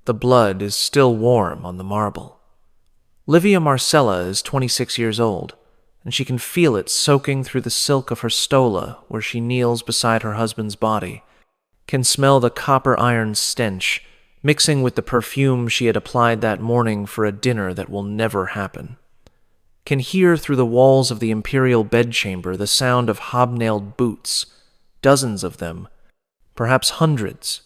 The blood is still warm on the marble. Livia Marcella is 26 years old, and she can feel it soaking through the silk of her stola where she kneels beside her husband's body, can smell the copper iron stench, mixing with the perfume she had applied that morning for a dinner that will never happen. Can hear through the walls of the imperial bedchamber the sound of hobnailed boots, dozens of them, perhaps hundreds,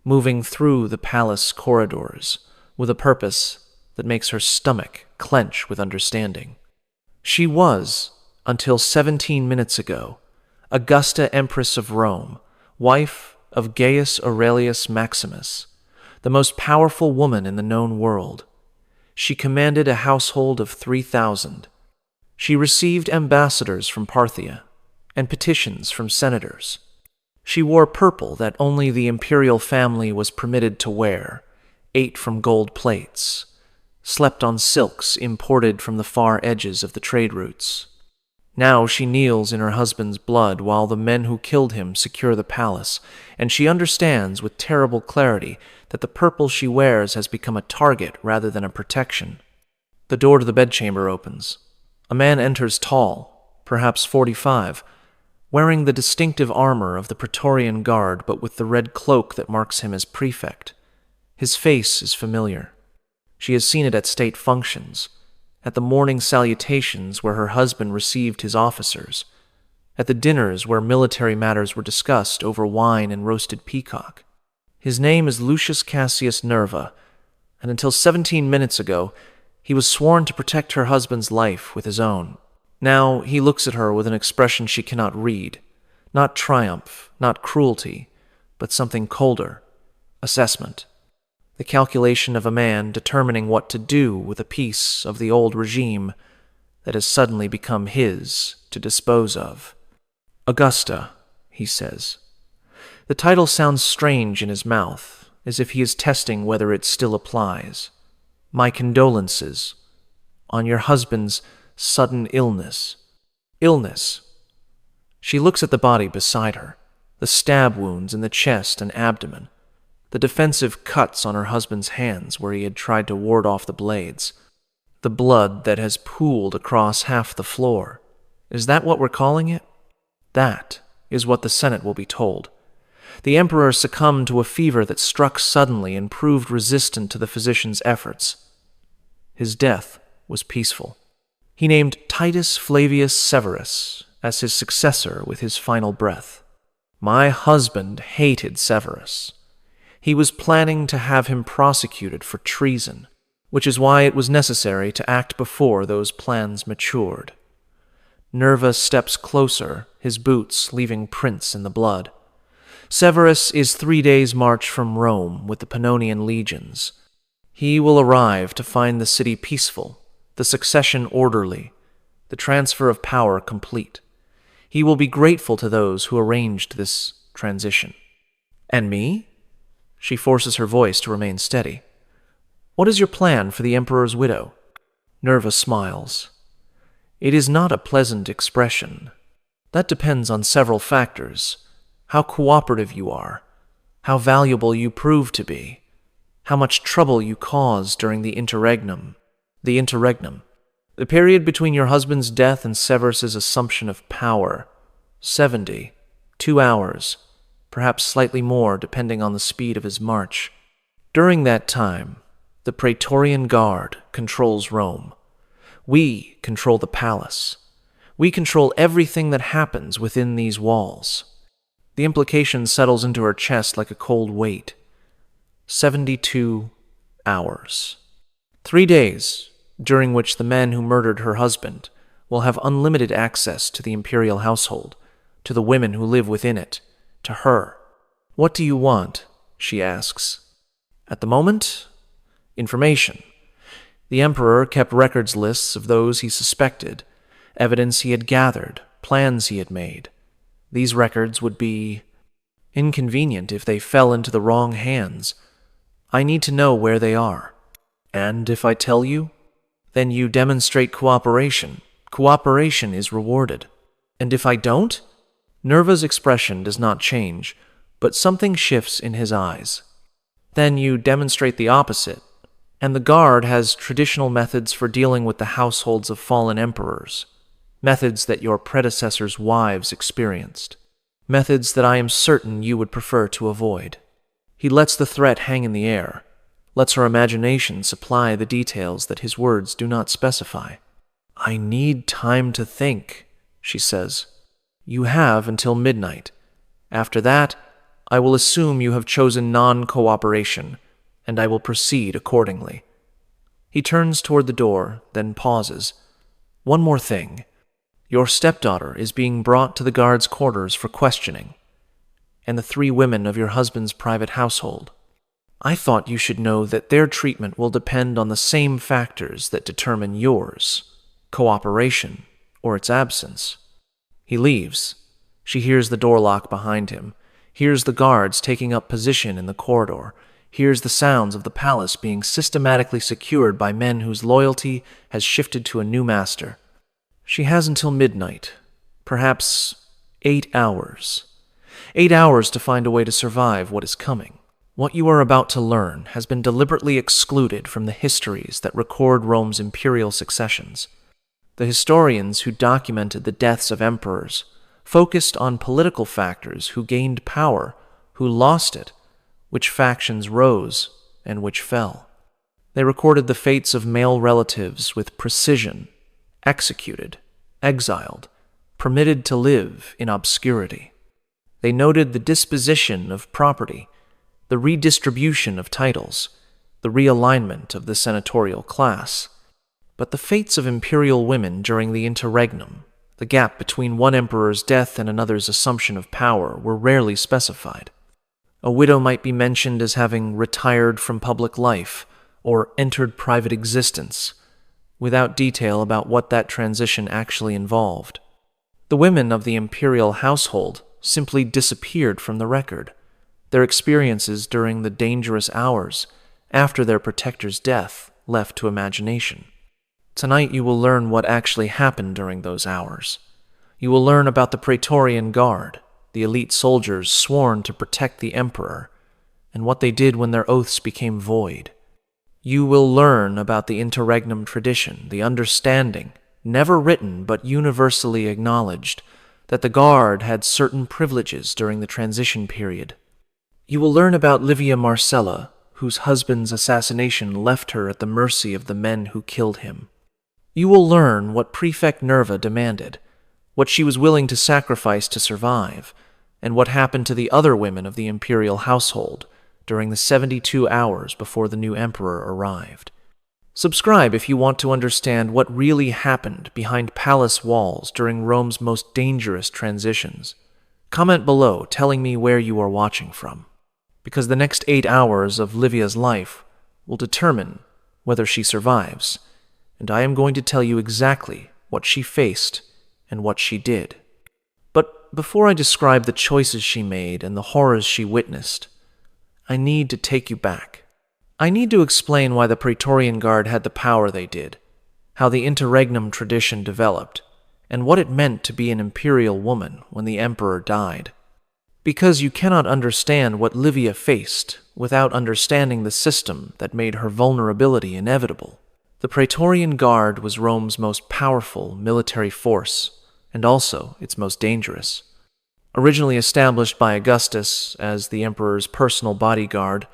moving through the palace corridors with a purpose that makes her stomach clench with understanding. She was, until 17 minutes ago, Augusta Empress of Rome, wife of Gaius Aurelius Maximus, the most powerful woman in the known world. She commanded a household of 3,000. She received ambassadors from Parthia and petitions from senators. She wore purple that only the imperial family was permitted to wear, ate from gold plates, slept on silks imported from the far edges of the trade routes. Now she kneels in her husband's blood while the men who killed him secure the palace, and she understands with terrible clarity that the purple she wears has become a target rather than a protection. The door to the bedchamber opens. A man enters tall, perhaps 45, wearing the distinctive armor of the Praetorian Guard but with the red cloak that marks him as prefect. His face is familiar. She has seen it at state functions, at the morning salutations where her husband received his officers, at the dinners where military matters were discussed over wine and roasted peacock. His name is Lucius Cassius Nerva, and until 17 minutes ago, he was sworn to protect her husband's life with his own. Now he looks at her with an expression she cannot read, not triumph, not cruelty, but something colder, assessment. The calculation of a man determining what to do with a piece of the old regime that has suddenly become his to dispose of. Augusta, he says. The title sounds strange in his mouth, as if he is testing whether it still applies. My condolences on your husband's sudden illness. Illness. She looks at the body beside her, the stab wounds in the chest and abdomen, the defensive cuts on her husband's hands where he had tried to ward off the blades, the blood that has pooled across half the floor. Is that what we're calling it? That is what the Senate will be told. The emperor succumbed to a fever that struck suddenly and proved resistant to the physician's efforts. His death was peaceful. He named Titus Flavius Severus as his successor with his final breath. My husband hated Severus. He was planning to have him prosecuted for treason, which is why it was necessary to act before those plans matured. Nerva steps closer, his boots leaving prints in the blood. Severus is 3 days' march from Rome with the Pannonian legions. He will arrive to find the city peaceful, the succession orderly, the transfer of power complete. He will be grateful to those who arranged this transition. And me? She forces her voice to remain steady. What is your plan for the emperor's widow? Nerva smiles. It is not a pleasant expression. That depends on several factors. How cooperative you are, how valuable you prove to be, how much trouble you cause during the interregnum. The period between your husband's death and Severus's assumption of power. 2 hours, perhaps slightly more depending on the speed of his march. During that time, the Praetorian Guard controls Rome. We control the palace. We control everything that happens within these walls. The implication settles into her chest like a cold weight. 72 hours. 3 days, during which the men who murdered her husband will have unlimited access to the imperial household, to the women who live within it, to her. What do you want? She asks. At the moment, information. The emperor kept records lists of those he suspected, evidence he had gathered, plans he had made. These records would be inconvenient if they fell into the wrong hands. I need to know where they are. And if I tell you, then you demonstrate cooperation. Cooperation is rewarded. And if I don't? Nerva's expression does not change, but something shifts in his eyes. Then you demonstrate the opposite, and the Guard has traditional methods for dealing with the households of fallen emperors, methods that your predecessors' wives experienced, methods that I am certain you would prefer to avoid. He lets the threat hang in the air, lets her imagination supply the details that his words do not specify. "I need time to think," she says. "You have until midnight. After that, I will assume you have chosen non-cooperation, and I will proceed accordingly." He turns toward the door, then pauses. "One more thing. Your stepdaughter is being brought to the Guard's quarters for questioning, and the 3 women of your husband's private household. I thought you should know that their treatment will depend on the same factors that determine yours, cooperation or its absence." He leaves. She hears the door lock behind him, hears the guards taking up position in the corridor, hears the sounds of the palace being systematically secured by men whose loyalty has shifted to a new master. She has until midnight, perhaps 8 hours. 8 hours to find a way to survive what is coming. What you are about to learn has been deliberately excluded from the histories that record Rome's imperial successions. The historians who documented the deaths of emperors focused on political factors: who gained power, who lost it, which factions rose, and which fell. They recorded the fates of male relatives with precision: executed, exiled, permitted to live in obscurity. They noted the disposition of property, the redistribution of titles, the realignment of the senatorial class. But the fates of imperial women during the interregnum, the gap between one emperor's death and another's assumption of power, were rarely specified. A widow might be mentioned as having retired from public life or entered private existence, without detail about what that transition actually involved. The women of the imperial household simply disappeared from the record. Their experiences during the dangerous hours after their protector's death left to imagination. Tonight you will learn what actually happened during those hours. You will learn about the Praetorian Guard, the elite soldiers sworn to protect the emperor, and what they did when their oaths became void. You will learn about the interregnum tradition, the understanding, never written but universally acknowledged, that the Guard had certain privileges during the transition period. You will learn about Livia Marcella, whose husband's assassination left her at the mercy of the men who killed him. You will learn what Prefect Nerva demanded, what she was willing to sacrifice to survive, and what happened to the other women of the imperial household during the 72 hours before the new emperor arrived. Subscribe if you want to understand what really happened behind palace walls during Rome's most dangerous transitions. Comment below telling me where you are watching from, because the next 8 hours of Livia's life will determine whether she survives, and I am going to tell you exactly what she faced and what she did. But before I describe the choices she made and the horrors she witnessed, I need to take you back. I need to explain why the Praetorian Guard had the power they did, how the interregnum tradition developed, and what it meant to be an imperial woman when the emperor died. Because you cannot understand what Livia faced without understanding the system that made her vulnerability inevitable. The Praetorian Guard was Rome's most powerful military force, and also its most dangerous. Originally established by Augustus as the emperor's personal bodyguard,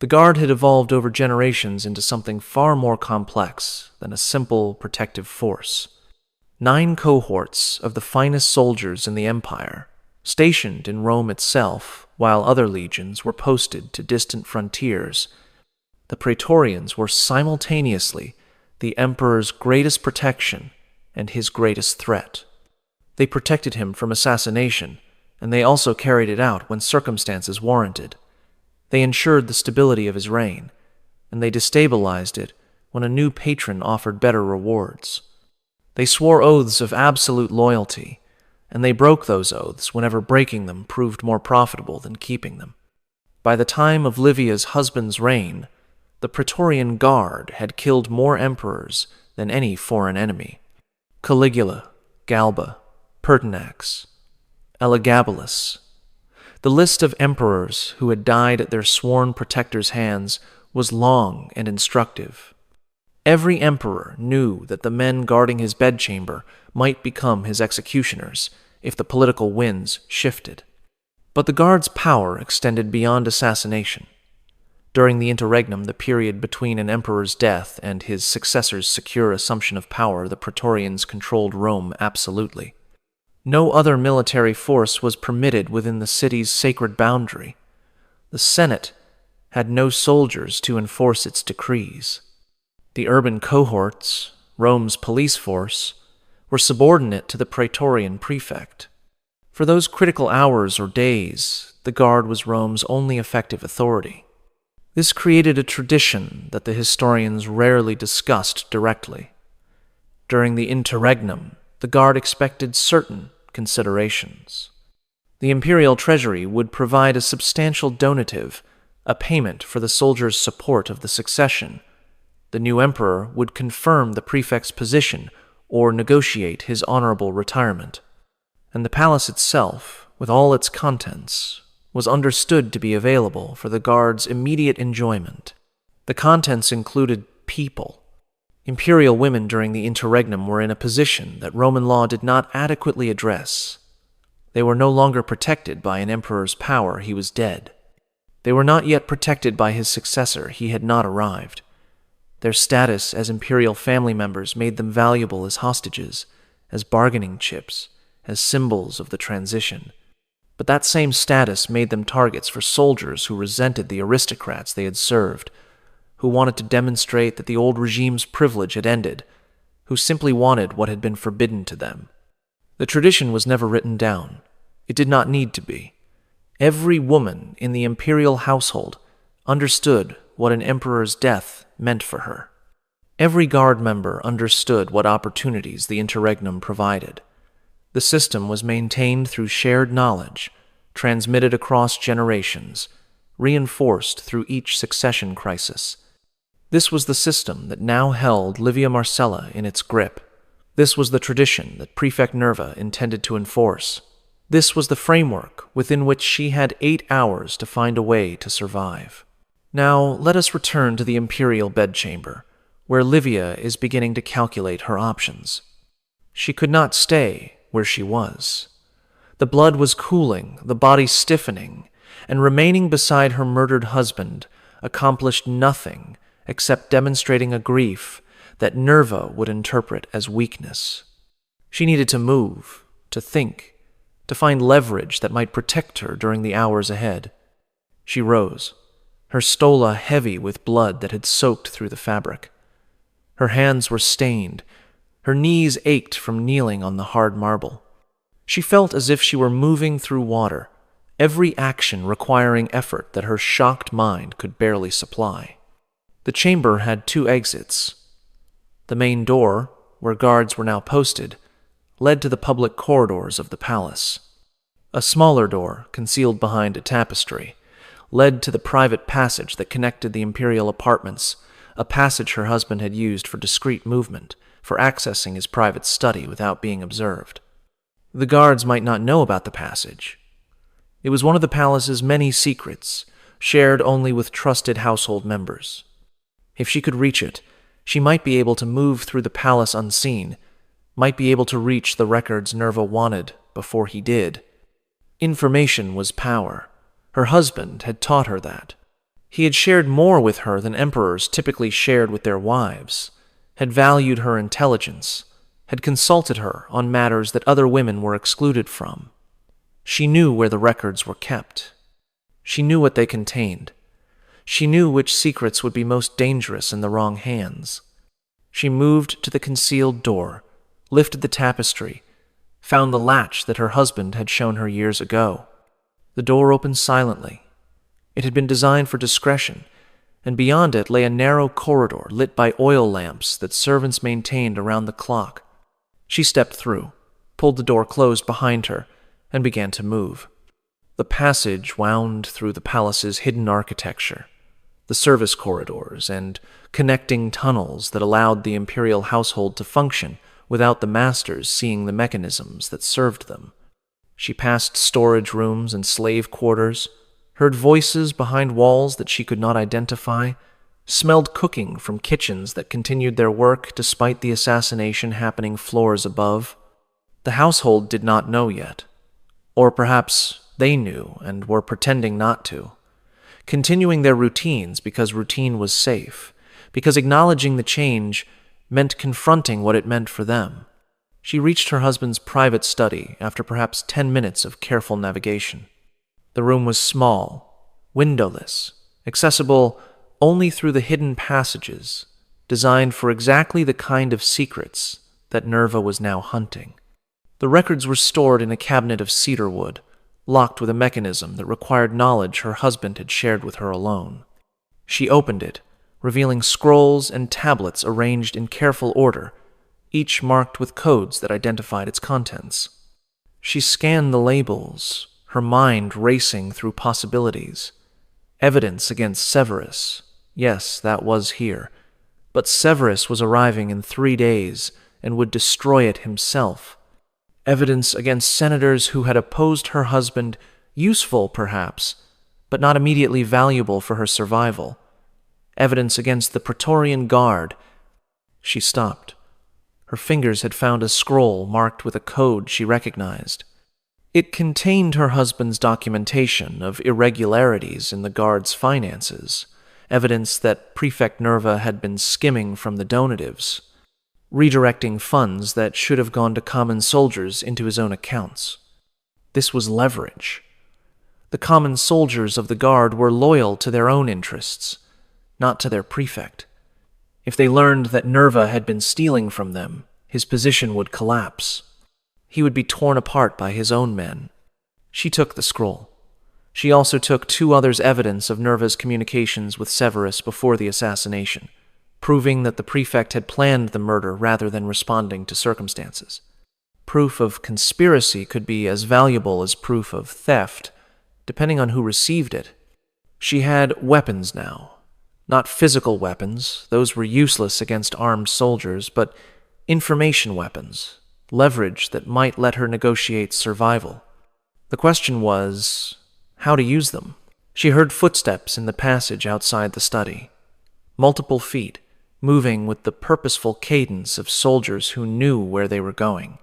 the Guard had evolved over generations into something far more complex than a simple protective force. 9 cohorts of the finest soldiers in the empire, stationed in Rome itself, while other legions were posted to distant frontiers. The Praetorians were simultaneously the emperor's greatest protection and his greatest threat. They protected him from assassination, and they also carried it out when circumstances warranted. They ensured the stability of his reign, and they destabilized it when a new patron offered better rewards. They swore oaths of absolute loyalty, and they broke those oaths whenever breaking them proved more profitable than keeping them. By the time of Livia's husband's reign, the Praetorian Guard had killed more emperors than any foreign enemy. Caligula, Galba, Pertinax, Elagabalus. The list of emperors who had died at their sworn protectors' hands was long and instructive. Every emperor knew that the men guarding his bedchamber might become his executioners if the political winds shifted. But the guard's power extended beyond assassination. During the interregnum, the period between an emperor's death and his successor's secure assumption of power, the Praetorians controlled Rome absolutely. No other military force was permitted within the city's sacred boundary. The Senate had no soldiers to enforce its decrees. The urban cohorts, Rome's police force, were subordinate to the Praetorian prefect. For those critical hours or days, the guard was Rome's only effective authority. This created a tradition that the historians rarely discussed directly. During the interregnum, the guard expected certain considerations. The imperial treasury would provide a substantial donative, a payment for the soldiers' support of the succession. The new emperor would confirm the prefect's position or negotiate his honorable retirement. And the palace itself, with all its contents, was understood to be available for the guard's immediate enjoyment. The contents included people. Imperial women during the interregnum were in a position that Roman law did not adequately address. They were no longer protected by an emperor's power; he was dead. They were not yet protected by his successor; he had not arrived. Their status as imperial family members made them valuable as hostages, as bargaining chips, as symbols of the transition. But that same status made them targets for soldiers who resented the aristocrats they had served, who wanted to demonstrate that the old regime's privilege had ended, who simply wanted what had been forbidden to them. The tradition was never written down. It did not need to be. Every woman in the imperial household understood what an emperor's death meant for her. Every guard member understood what opportunities the interregnum provided. The system was maintained through shared knowledge, transmitted across generations, reinforced through each succession crisis. This was the system that now held Livia Marcella in its grip. This was the tradition that Prefect Nerva intended to enforce. This was the framework within which she had 8 hours to find a way to survive. Now let us return to the imperial bedchamber, where Livia is beginning to calculate her options. She could not stay where she was. The blood was cooling, the body stiffening, and remaining beside her murdered husband accomplished nothing except demonstrating a grief that Nerva would interpret as weakness. She needed to move, to think, to find leverage that might protect her during the hours ahead. She rose, her stola heavy with blood that had soaked through the fabric. Her hands were stained. Her knees ached from kneeling on the hard marble. She felt as if she were moving through water, every action requiring effort that her shocked mind could barely supply. The chamber had 2 exits. The main door, where guards were now posted, led to the public corridors of the palace. A smaller door, concealed behind a tapestry, led to the private passage that connected the imperial apartments, a passage her husband had used for discreet movement, for accessing his private study without being observed. The guards might not know about the passage. It was one of the palace's many secrets, shared only with trusted household members. If she could reach it, she might be able to move through the palace unseen, might be able to reach the records Nerva wanted before he did. Information was power. Her husband had taught her that. He had shared more with her than emperors typically shared with their wives, had valued her intelligence, had consulted her on matters that other women were excluded from. She knew where the records were kept. She knew what they contained. She knew which secrets would be most dangerous in the wrong hands. She moved to the concealed door, lifted the tapestry, found the latch that her husband had shown her years ago. The door opened silently. It had been designed for discretion, and beyond it lay a narrow corridor lit by oil lamps that servants maintained around the clock. She stepped through, pulled the door closed behind her, and began to move. The passage wound through the palace's hidden architecture, the service corridors and connecting tunnels that allowed the imperial household to function without the masters seeing the mechanisms that served them. She passed storage rooms and slave quarters, heard voices behind walls that she could not identify, smelled cooking from kitchens that continued their work despite the assassination happening floors above. The household did not know yet. Or perhaps they knew and were pretending not to, continuing their routines because routine was safe, because acknowledging the change meant confronting what it meant for them. She reached her husband's private study after perhaps 10 minutes of careful navigation. The room was small, windowless, accessible only through the hidden passages, designed for exactly the kind of secrets that Nerva was now hunting. The records were stored in a cabinet of cedar wood, locked with a mechanism that required knowledge her husband had shared with her alone. She opened it, revealing scrolls and tablets arranged in careful order, each marked with codes that identified its contents. She scanned the labels, her mind racing through possibilities. Evidence against Severus. Yes, that was here. But Severus was arriving in 3 days and would destroy it himself. Evidence against senators who had opposed her husband, useful perhaps, but not immediately valuable for her survival. Evidence against the Praetorian Guard. She stopped. Her fingers had found a scroll marked with a code she recognized. It contained her husband's documentation of irregularities in the Guard's finances, evidence that Prefect Nerva had been skimming from the donatives, redirecting funds that should have gone to common soldiers into his own accounts. This was leverage. The common soldiers of the Guard were loyal to their own interests, not to their prefect. If they learned that Nerva had been stealing from them, his position would collapse. He would be torn apart by his own men. She took the scroll. She also took 2 others' evidence of Nerva's communications with Severus before the assassination, proving that the prefect had planned the murder rather than responding to circumstances. Proof of conspiracy could be as valuable as proof of theft, depending on who received it. She had weapons now. Not physical weapons, those were useless against armed soldiers, but information weapons, leverage that might let her negotiate survival. The question was, how to use them. She heard footsteps in the passage outside the study. Multiple feet, moving with the purposeful cadence of soldiers who knew where they were going.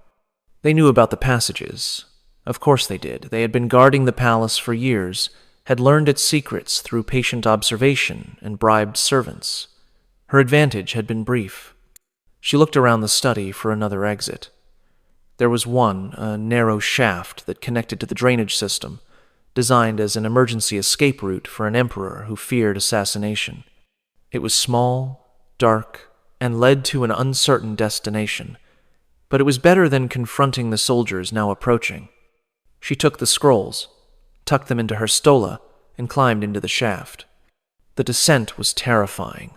They knew about the passages. Of course they did. They had been guarding the palace for years, had learned its secrets through patient observation and bribed servants. Her advantage had been brief. She looked around the study for another exit. There was one, a narrow shaft that connected to the drainage system, designed as an emergency escape route for an emperor who feared assassination. It was small, dark, and led to an uncertain destination, but it was better than confronting the soldiers now approaching. She took the scrolls, tucked them into her stola, and climbed into the shaft. The descent was terrifying.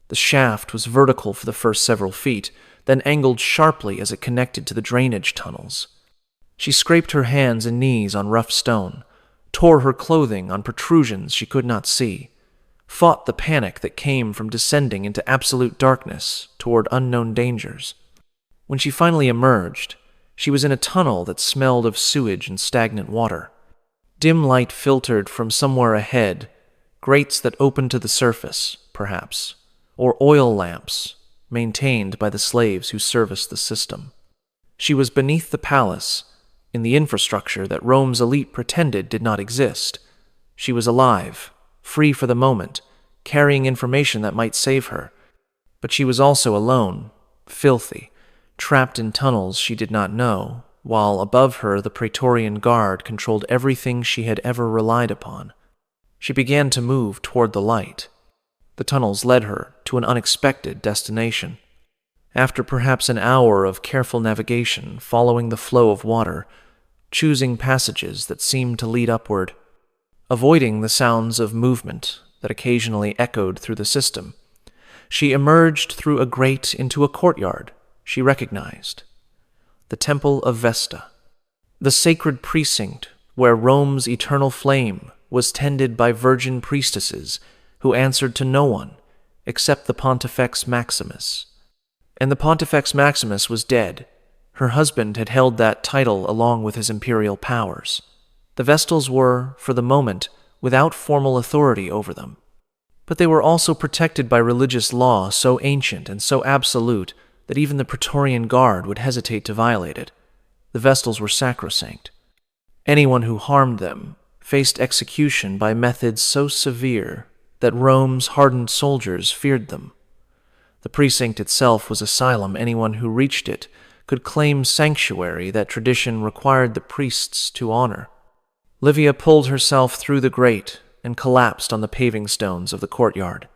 The shaft was vertical for the first several feet, then angled sharply as it connected to the drainage tunnels. She scraped her hands and knees on rough stone, tore her clothing on protrusions she could not see, fought the panic that came from descending into absolute darkness toward unknown dangers. When she finally emerged, she was in a tunnel that smelled of sewage and stagnant water. Dim light filtered from somewhere ahead, grates that opened to the surface, perhaps, or oil lamps maintained by the slaves who serviced the system. She was beneath the palace, in the infrastructure that Rome's elite pretended did not exist. She was alive, free for the moment, carrying information that might save her. But she was also alone, filthy, trapped in tunnels she did not know, while above her the Praetorian Guard controlled everything she had ever relied upon. She began to move toward the light. The tunnels led her to an unexpected destination. After perhaps an hour of careful navigation, following the flow of water, choosing passages that seemed to lead upward, avoiding the sounds of movement that occasionally echoed through the system, she emerged through a grate into a courtyard she recognized. The Temple of Vesta, the sacred precinct where Rome's eternal flame was tended by virgin priestesses who answered to no one except the Pontifex Maximus. And the Pontifex Maximus was dead, Her husband had held that title along with his imperial powers. The Vestals were, for the moment, without formal authority over them. But they were also protected by religious law so ancient and so absolute that even the Praetorian Guard would hesitate to violate it. The Vestals were sacrosanct. Anyone who harmed them faced execution by methods so severe that Rome's hardened soldiers feared them. The precinct itself was asylum. Anyone who reached it could claim sanctuary that tradition required the priests to honor. Livia pulled herself through the grate and collapsed on the paving stones of the courtyard.